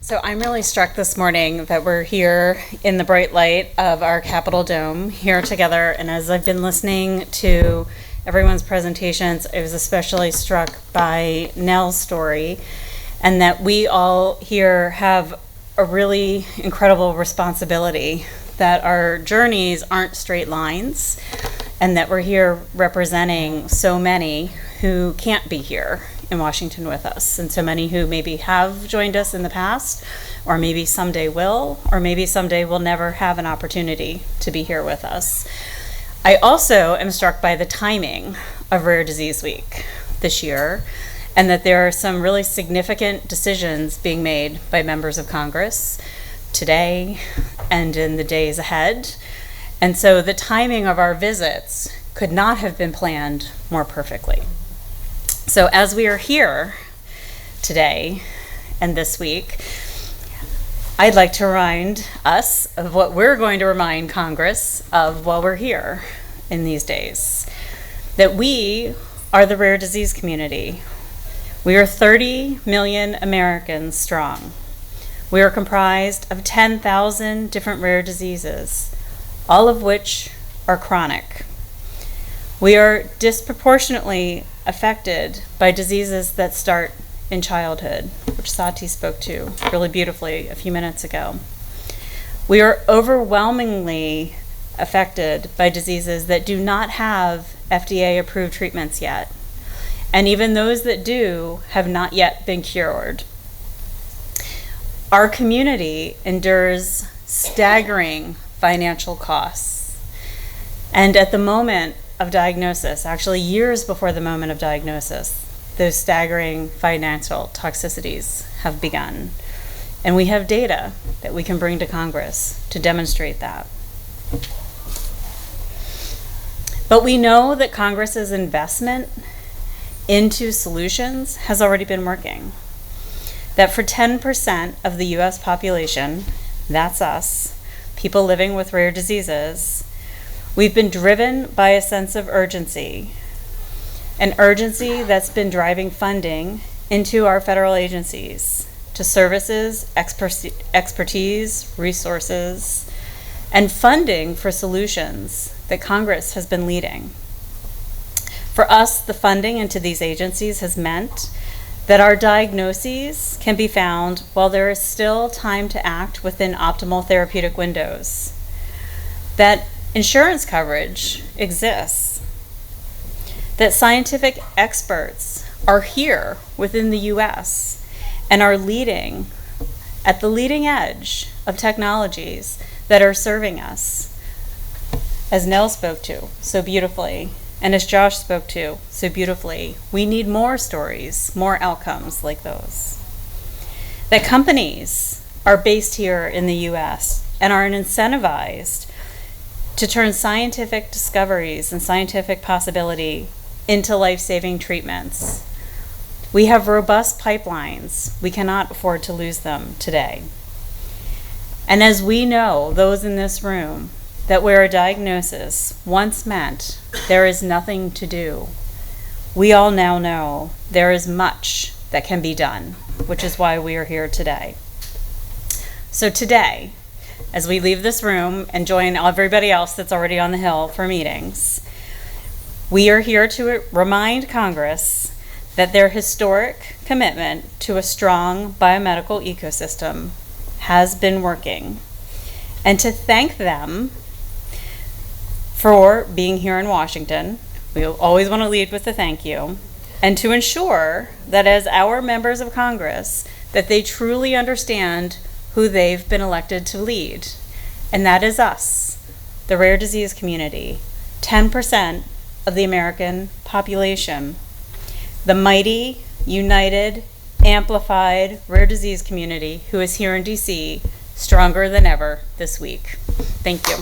So I'm really struck this morning that we're here in the bright light of our Capitol Dome here together. And as I've been listening to everyone's presentations, I was especially struck by Nell's story, and that we all here have a really incredible responsibility, that our journeys aren't straight lines, and that we're here representing so many who can't be here in Washington with us, and so many who maybe have joined us in the past, or maybe someday will, or maybe someday will never have an opportunity to be here with us. I also am struck by the timing of Rare Disease Week this year, and that there are some really significant decisions being made by members of Congress today and in the days ahead. And so the timing of our visits could not have been planned more perfectly. So as we are here today and this week, I'd like to remind us of what we're going to remind Congress of while we're here in these days, that we are the rare disease community. We are 30 million Americans strong. We are comprised of 10,000 different rare diseases, all of which are chronic. We are disproportionately affected by diseases that start in childhood, which Sati spoke to really beautifully a few minutes ago. We are overwhelmingly affected by diseases that do not have FDA-approved treatments yet, and even those that do have not yet been cured. Our community endures staggering financial costs, and at the moment of diagnosis, actually years before the moment of diagnosis, those staggering financial toxicities have begun. And we have data that we can bring to Congress to demonstrate that. But we know that Congress's investment into solutions has already been working. That for 10% of the US population, that's us, people living with rare diseases, we've been driven by a sense of urgency, an urgency that's been driving funding into our federal agencies to services, expertise, resources, and funding for solutions that Congress has been leading. For us, the funding into these agencies has meant that our diagnoses can be found while there is still time to act within optimal therapeutic windows, that insurance coverage exists, that scientific experts are here within the US and are leading at the leading edge of technologies that are serving us, as Nell spoke to so beautifully, and as Josh spoke to so beautifully. We need more stories, more outcomes like those. That companies are based here in the US and are incentivized to turn scientific discoveries and scientific possibility into life-saving treatments. We have robust pipelines. We cannot afford to lose them today. And as we know, those in this room, that where a diagnosis once meant there is nothing to do, we all now know there is much that can be done, which is why we are here today. So today, as we leave this room and join everybody else that's already on the Hill for meetings, we are here to remind Congress that their historic commitment to a strong biomedical ecosystem has been working, and to thank them for being here in Washington. We always want to lead with a thank you, and to ensure that as our members of Congress, that they truly understand who they've been elected to lead, and that is us, the rare disease community, 10% of the American population, the mighty, united, amplified rare disease community who is here in DC, stronger than ever this week. Thank you.